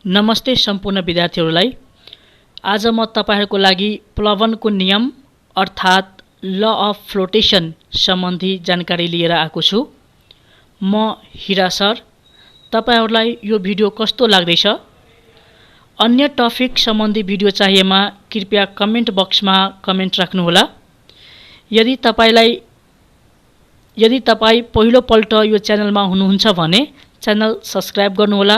नमस्ते सम्पूर्ण विद्यार्थीहरूलाई। आज म तपाईहरुको लागि प्लवनको नियम अर्थात् ल अफ फ्लोटेसन सम्बन्धी जानकारी लिएर आएको छु। म हिरा सर। तपाईहरुलाई यो भिडियो कस्तो लाग्दैछ? अन्य टपिक सम्बन्धी भिडियो चाहिएमा कृपया कमेन्ट बक्समा कमेन्ट राख्नुहोला। यदि तपाई पहिलो पल्ट यो च्यानलमा हुनुहुन्छ भने च्यानल सब्स्क्राइब गर्नुहोला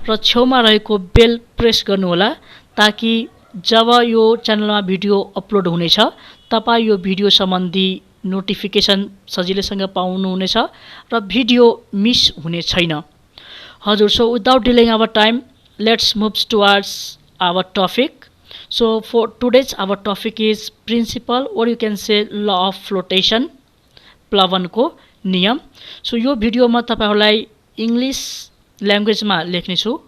र छेउमा रहेको बेल प्रेस गर्नुहोला ताकि जब यो च्यानलमा भिडियो अपलोड हुनेछ तपाई यो भिडियो सम्बन्धी नोटिफिकेसन सजिलैसँग पाउनुहुनेछ र भिडियो मिस हुने छैन। हजुर, so without delaying our time let's move towards our topic. So for today's our topic is principle or you can say law of flotation, प्लवन को नियम। सो यो भिडियोमा तपाईहरुलाई इंग्लिश ल्याङ्ग्वेजमा लेख्ने छु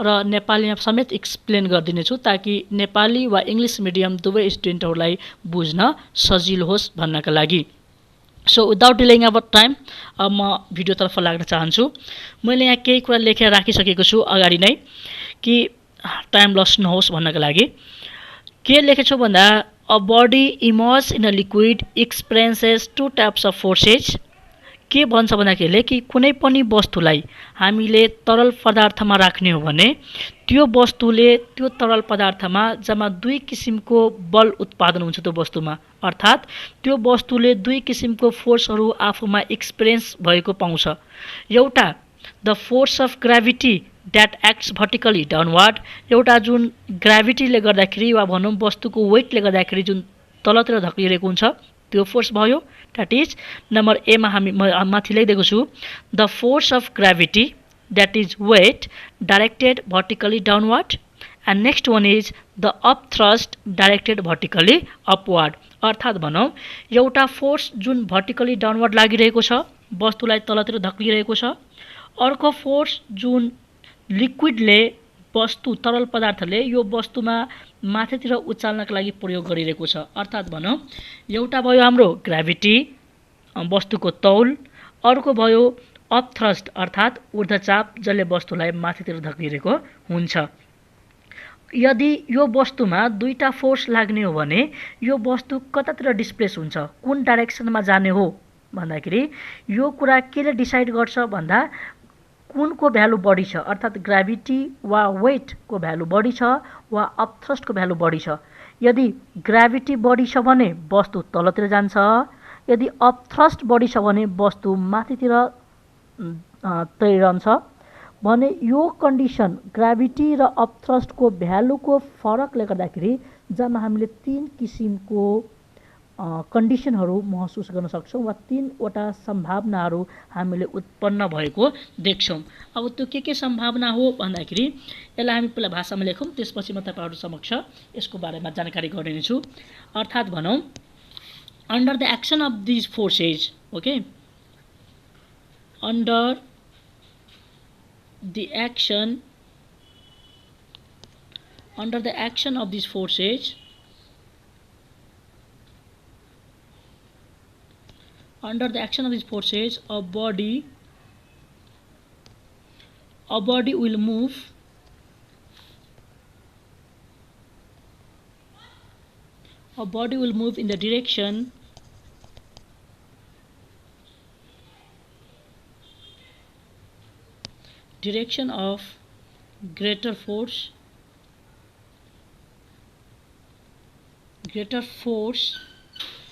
र नेपालीमा समेत एक्सप्लेन गर्दिने छु ताकि नेपाली वा इंग्लिश मिडियम दुवै स्टुडेन्टहरुलाई बुझ्न सजिलो होस् भन्नका लागि। So without delaying our time अब म भिडियोतर्फ लाग्न चाहन्छु। मैले यहाँ केही कुरा लेखेर राखिसकेको छु अगाडि नै कि टाइम लस नहोस् भन्नका लागि। के लेखेछु भन्दा a body emerge in a liquid experiences two types of forces. के भन्छ भन्दाखेरि कि कुनै पनि वस्तुलाई हामीले तरल पदार्थमा राख्ने हो भने त्यो वस्तुले त्यो तरल पदार्थमा जम्मा दुई किसिमको बल उत्पादन हुन्छ त्यो वस्तुमा, अर्थात् त्यो वस्तुले दुई किसिमको फोर्सहरू आफूमा एक्सपिरियन्स भएको पाउँछ। एउटा the force of gravity that acts vertically downward, एउटा जुन ग्राभिटीले गर्दाखेरि वा भनौँ वस्तुको वेटले गर्दाखेरि जुन तलतिर धक्लिरहेको हुन्छ त्यो फोर्स भयो। द्याट इज नम्बर ए मा हामी माथि लेखिदिएको छु the force of gravity that is weight directed vertically downward and next one is the up thrust directed vertically upward. अर्थात् भनौँ एउटा फोर्स जुन भर्टिकली डाउनवर्ड लागिरहेको छ वस्तुलाई तलतिर धक्लिरहेको छ, अर्को फोर्स जुन लिक्विडले वस्तु तरल पदार्थले यो वस्तुमा माथितिर उचाल्नका लागि प्रयोग गरिरहेको छ। अर्थात् भनौँ एउटा भयो हाम्रो ग्राभिटी वस्तुको तौल, अर्को भयो अप थ्रस्ट अर्थात् ऊर्ध्वचाप जसले वस्तुलाई माथितिर धक्लिरहेको हुन्छ। यदि यो वस्तुमा दुईटा फोर्स लाग्ने हो भने यो वस्तु कतातिर डिस्प्लेस हुन्छ, कुन डाइरेक्सनमा जाने हो भन्दाखेरि यो कुरा केले डिसाइड गर्छ भन्दा कुनको भ्यालु बढी छ, अर्थात् ग्राभिटी वा वेटको भ्यालु बढी छ वा अपथ्रस्टको भ्यालु बढी छ। यदि ग्राभिटी बढी छ भने वस्तु तलतिर जान्छ, यदि अपथ्रस्ट बढी छ भने वस्तु माथितिर तैरन्छ भने यो कन्डिसन ग्राभिटी र अपथ्रस्टको भ्यालुको फरकले गर्दाखेरि जम्मा हामीले तीन किसिमको कन्डिसनहरू महसुस गर्न सक्छौँ वा तीनवटा सम्भावनाहरू हामीले उत्पन्न भएको देख्छौँ। अब त्यो के सम्भावना हो भन्दाखेरि यसलाई हामी पहिला भाषामा लेखौँ, त्यसपछि म तपाईहरु समक्ष यसको बारेमा जानकारी गराउनेछु। अर्थात् भनौँ under the action of these forces, okay, under the action of these forces, under the action of these forces a body will move in the direction of greater force,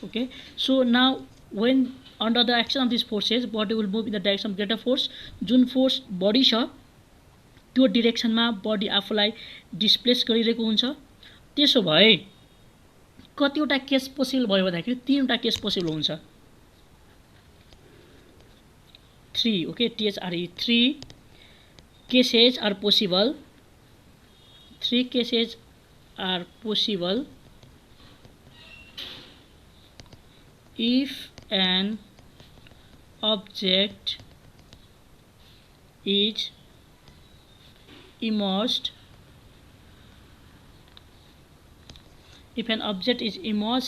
okay. So now when under the action of these forces body will move in the direction of greater force, जुन force बढी छ त्यो डिरेक्सनमा body आफूलाई displace गरिरहेको हुन्छ। त्यसो भए कतिवटा केस पोसिबल भयो भन्दाखेरि तीनवटा केस पोसिबल हुन्छ। 3, okay, THRE 3 cases are possible. 3 cases are possible if an object is immersed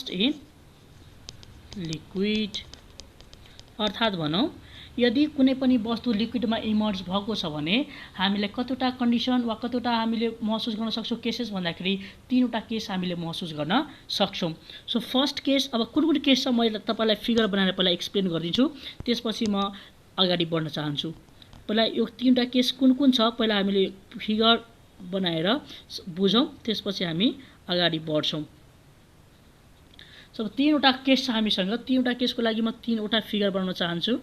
in liquid। अर्थात् भनौँ यदि कुनै पनि वस्तु लिक्विडमा इमर्ज भएको छ भने हामीले कतिवटा कन्डिसन वा कतिवटा हामीले महसुस गर्न सक्छौँ केसेस भन्दाखेरि 3वटा केस हामीले महसुस गर्न सक्छौँ। सो फर्स्ट केस, अब कुन कुन केस छ मैले तपाईलाई फिगर बनाएर पहिला एक्सप्लेन गरिदिन्छु, त्यसपछि म अगाडि बढ्न चाहन्छु। पहिला यो 3वटा केस कुन कुन छ पहिला हामीले फिगर बनाएर बुझौँ, त्यसपछि हामी अगाडि बढ्छौँ। सब 3वटा केस छ हामीसँग। 3वटा केसको लागि म 3वटा फिगर बनाउन चाहन्छु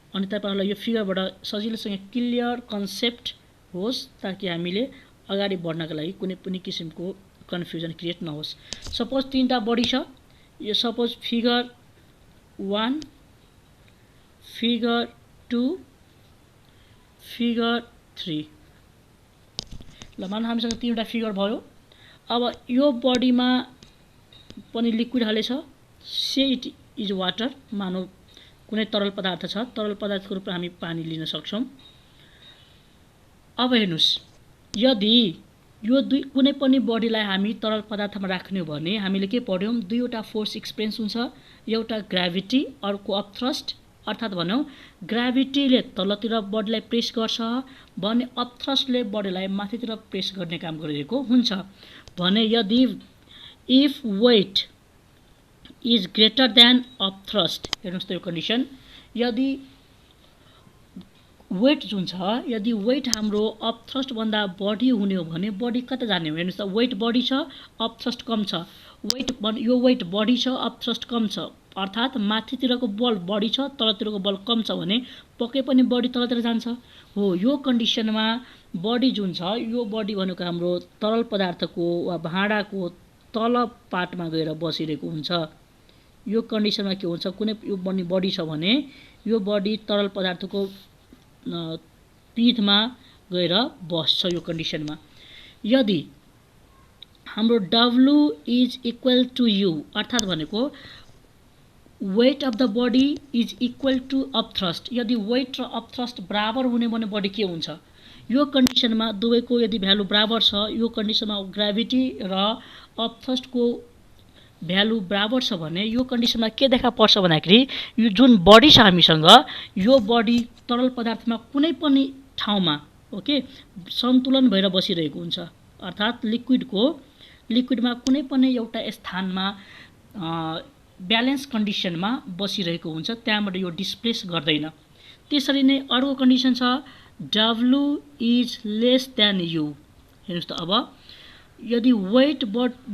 अनि तपाईहरुलाई यो फिगरबाट सजिलोसँग क्लियर कन्सेप्ट होस् ताकि हामीले अगाडि बढ्नका लागि कुनै पनि किसिमको कन्फ्युजन क्रिएट नहोस्। सपोज 3टा बडी छ, यो सपोज फिगर 1, फिगर 2, फिगर 3। ल मान हामीसँग 3वटा फिगर भयो। अब यो बडीमा पनि लिक्विड हालेछ, से इट इज वाटर, मानौ कुनै तरल पदार्थ छ, तरल पदार्थको रूपमा हामी पानी लिन सक्छौं। अब हेर्नुस्, यदि यो कुनै पनि बडीलाई हामी तरल पदार्थमा राख्ने हो भने हामीले के पढ्यौं, दुईवटा फोर्स एक्सपिरियन्स हुन्छ, एउटा ग्राभिटी अर्को अपथ्रस्ट। अर्थात् भनौं ग्राभिटीले तलतिर बडीलाई प्रेस गर्छ भने अपथ्रस्टले बडीलाई माथितिर प्रेस गर्ने काम गरिरहेको हुन्छ। भने यदि if weight is greater than upthrust, हेर्नुस् त यो कन्डिसन, यदि वेट जुन छ, यदि वेट हाम्रो अपथ्रस्ट भन्दा बढी हुने हो भने बडी कता जाने हो, हेर्नुस् त वेट बढी छ अपथ्रस्ट कम छ, यो वेट बढी छ अपथ्रस्ट कम छ, अर्थात् माथितिरको बल बढी छ तलतिरको बल कम छ भने पक्कै पनि बडी तलतिर जान्छ। हो, यो कन्डिसनमा बडी जुन छ, यो बडी भनेको हाम्रो तरल पदार्थको वा भाँडाको तल पार्टमा गएर बसिरहेको हुन्छ। यो कन्डिसनमा के हुन्छ, कुनै यो बडी छ भने यो बडी तरल पदार्थको पिठमा गएर बस्छ। यो कन्डिसनमा यदि हाम्रो W is equal to U, अर्थात् भनेको weight of the body is equal to upthrust, यदि वेट र अपथ्रस्ट बराबर हुने भने बडी के हुन्छ, यो कन्डिसनमा दुवैको यदि भ्यालु बराबर छ, यो कन्डिसनमा ग्राभिटी र अपथ्रस्टको भ्यालु बराबर छ भने यो कन्डिसनमा के देखा पर्छ भन्दाखेरि यो जुन बडी छ हामीसँग, यो बडी तरल पदार्थमा कुनै पनि ठाउँमा ओके सन्तुलन भएर बसिरहेको हुन्छ। अर्थात् लिक्विडमा कुनै पनि एउटा स्थानमा ब्यालेन्स कन्डिसनमा बसिरहेको हुन्छ, त्यहाँबाट यो डिस्प्लेस गर्दैन। त्यसरी नै अर्को कन्डिसन छ W is less then U। हेर्नुस् त, अब यदि वेट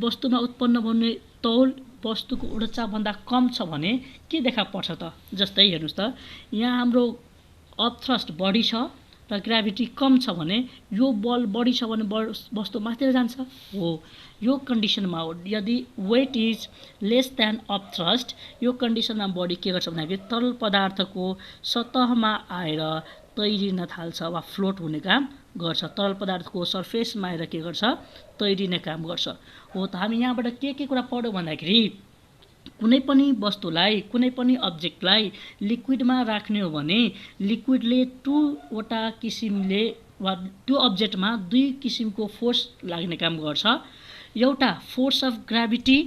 वस्तुमा उत्पन्न हुने तौल वस्तुको ऊर्जा भन्दा कम छ भने के देखा पर्छ त, जस्तै हेर्नुस् त, यहाँ हाम्रो अपथ्रस्ट बढी छ र ग्राभिटी कम छ भने यो बल बढी छ भने वस्तु माथितिर जान्छ। हो, यो कन्डिसनमा यदि weight is less than upthrust, यो कन्डिसनमा बडी के गर्छ भन्दाखेरि तरल पदार्थको सतहमा आएर तैरिन थाल्छ वा फ्लोट हुने काम गर्छ, तरल पदार्थको सर्फेसमा आएर के गर्छ, तैरिने काम गर्छ। हो, त हामी यहाँबाट के कुरा पढ्यौं भन्दाखेरि कुनै पनि वस्तुलाई कुनै पनि अब्जेक्टलाई लिक्विडमा राख्ने हो भने लिक्विडले दुईवटा किसिमले वा त्यो अब्जेक्टमा दुई किसिमको फोर्स लाग्ने काम गर्छ। एउटा force of gravity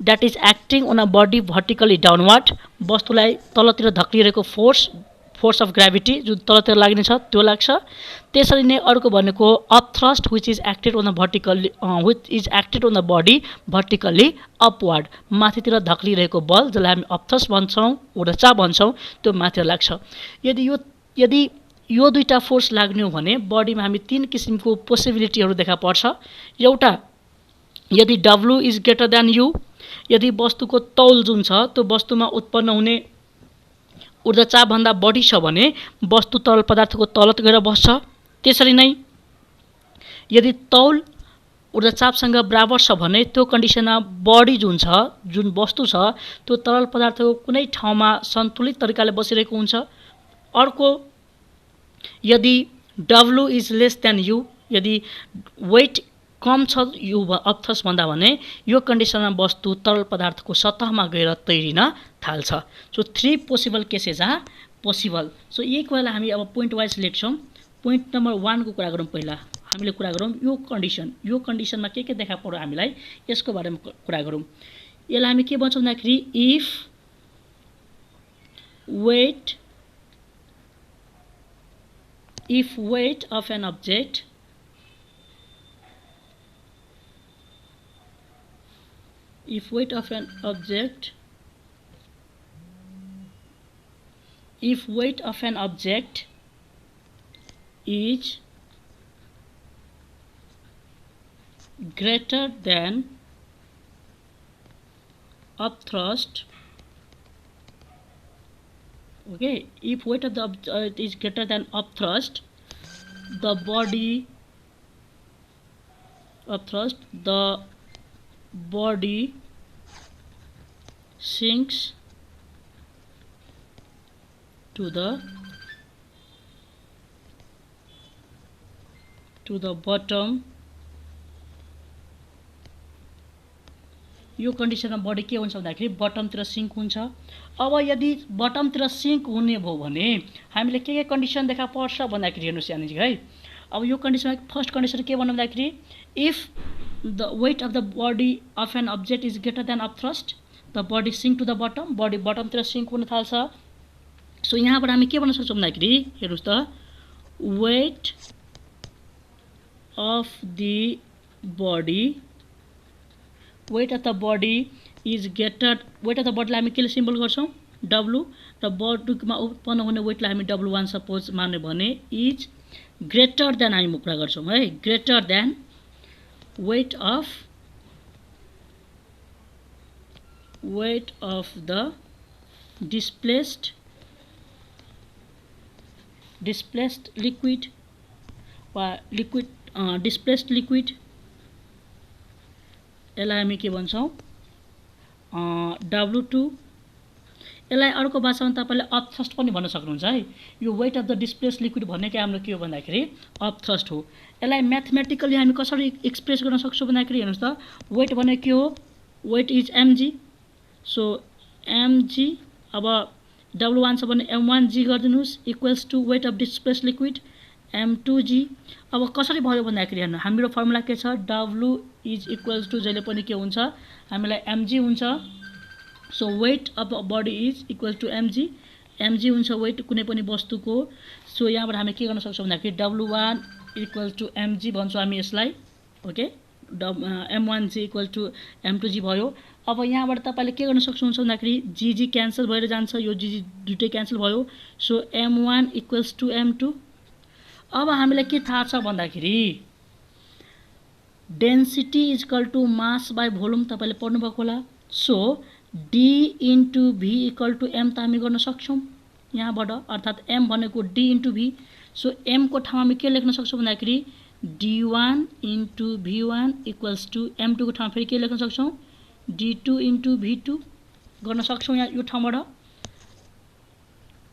that is acting on a body vertically downward, वस्तुलाई तलतिर धक्लिरहेको फोर्स अफ ग्राभिटी जुन तलतिर लाग्ने छ त्यो लाग्छ। त्यसरी नै अर्को भनेको upthrust which is acted on the body vertically upward, माथितिर धक्लिरहेको बल जसलाई हामी अपथ्रस्ट भन्छौँ ऊर्जा भन्छौँ, त्यो माथितिर लाग्छ। यदि यो दुईटा फोर्स लाग्ने हो भने बडीमा हामी 3 किसिमको पोसिबिलिटीहरू देखा पर्छ। एउटा, यदि W is greater then U, यदि वस्तुको तौल जुन छ त्यो वस्तुमा उत्पन्न हुने ऊर्जा भन्दा बढी छ भने वस्तु तरल पदार्थको तलतिर गएर बस्छ। त्यसरी नै यदि तौल ऊर्जाचापसँग बराबर छ भने त्यो कन्डिसनमा बडी जुन वस्तु छ त्यो तरल पदार्थको कुनै ठाउँमा सन्तुलित तरिकाले बसिरहेको हुन्छ। अर्को, यदि W is less then U, यदि वेट कम छ U अपथ्रस्ट भन्दा भने यो कन्डिसनमा वस्तु तरल पदार्थको सतहमा गएर तैरिन थाल्छ। So 3 possible cases are possible. So एक बेला हामी अब पोइन्ट वाइज लेख्छौँ। पोइन्ट नम्बर 1 को कुरा गरौँ। पहिला हामीले कुरा गरौँ यो कन्डिसनमा के देखा पर्यो हामीलाई, यसको बारेमा कुरा गरौँ। यसलाई हामी के भन्छौँ भन्दाखेरि if weight if weight of an object if weight of an object is greater than upthrust, okay, if weight of the object is greater than upthrust, the body sinks to the bottom. यो कन्डिसनमा body के हुन्छ भन्दाखेरि बटमतिर sync हुन्छ। अब यदि बटमतिर sync हुने भयो भने हामीले के कन्डिसन देखा पर्छ भन्दाखेरि हेर्नुस् यहाँनिर है। अब यो कन्डिसनमा फर्स्ट कन्डिसन के भन्नु भन्दाखेरि if the weight of the body of an object is greater than upthrust the body sink to the bottom, body बटमतिर सिङ्क हुन थाल्छ। सो यहाँबाट हामी के भन्न सक्छौँ भन्दाखेरि हेर्नुस् त weight of the body is greater, weight of the बडीलाई हामी केले सिम्बल गर्छौँ डब्लु, र बडीमा उत्पन्न हुने वेटलाई हामी W1 सपोज मान्यो भने इज ग्रेटर देन हामी कुरा गर्छौँ है, greater than weight of the displaced liquid वा डिस्प्लेस्ड लिक्विड, यसलाई हामी के भन्छौँ W2। यसलाई अर्को भाषामा तपाईँले अपथ्रस्ट पनि भन्न सक्नुहुन्छ है। यो weight of the displaced liquid भन्ने क्या हाम्रो के हो भन्दाखेरि अपथ्रस्ट हो। यसलाई म्याथमेटिकली हामी कसरी एक्सप्रेस गर्न सक्छौँ भन्दाखेरि हेर्नुहोस् त वेट भनेको के हो, weight is mg, so mg अब W1 छ भने m1g गरिदिनुहोस् equals to weight of displaced liquid m2g। अब कसरी भयो भन्दाखेरि हेर्नु हाम्रो फर्मुला के छ W इज इक्वल्स टु जहिले पनि के हुन्छ हामीलाई mg हुन्छ। So weight of body is equals to mg हुन्छ वेट कुनै पनि वस्तुको। सो यहाँबाट हामी के गर्न सक्छौँ भन्दाखेरि W1 इक्वल्स टु mg भन्छौँ हामी यसलाई, okay, m1g equal to m2g भयो। अब यहाँबाट तपाईँले के गर्न सक्नुहुन्छ भन्दाखेरि जी क्यान्सल भएर जान्छ, यो जी दुइटै क्यान्सल भयो। So m1 equals to m2। अब हामीलाई के थाहा छ भन्दाखेरि density is equal to mass by volume तपाईँले पढ्नुभएको होला। So D into V equal to M त हामी गर्न सक्छौँ यहाँबाट, अर्थात् एम भनेको डी इन्टु भी। सो एमको ठाउँमा हामी के लेख्न सक्छौँ भन्दाखेरि D1 into V1 equals to M2 को ठाउँमा फेरि के लेख्न सक्छौँ D2 इन्टु V2 गर्न सक्छौँ यहाँ यो ठाउँबाट।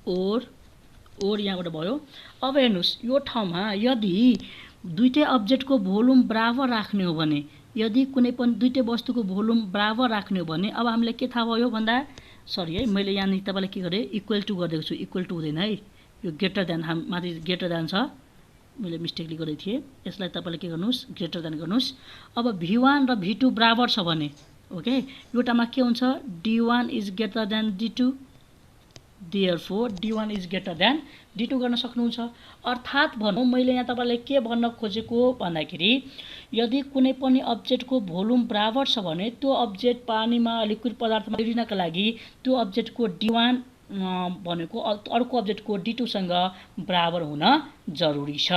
ओर यहाँबाट भयो। अब हेर्नुहोस् यो ठाउँमा यदि दुईटै अब्जेक्टको भोल्युम बराबर राख्ने हो भने, यदि कुनै पनि दुईटै वस्तुको भोल्युम बराबर राख्ने हो भने अब हामीलाई के थाहा भयो भन्दा, सरी है मैले यहाँ तपाईँलाई के गरेँ इक्वल टु गरिदिएको छु, इक्वल टु हुँदैन है, यो ग्रेटर देन माथि ग्रेटर देन छ, मैले मिस्टेकली गरेको थिएँ, यसलाई तपाईँले के गर्नुहोस् ग्रेटर देन गर्नुहोस्। अब V1 र V2 बराबर छ भने ओके एउटामा के हुन्छ D1 is greater then D2, therefore D1 is greater then D2 गर्न सक्नुहुन्छ। अर्थात् भनौँ मैले यहाँ तपाईँलाई के भन्न खोजेको भन्दाखेरि यदि कुनै पनि अब्जेक्टको भोल्युम बराबर छ भने त्यो अब्जेक्ट पानीमा लिक्विड पदार्थमा लिनका लागि त्यो अब्जेक्टको D1 भनेको अर्को अब्जेक्टको D2 सँग बराबर हुन जरुरी छ।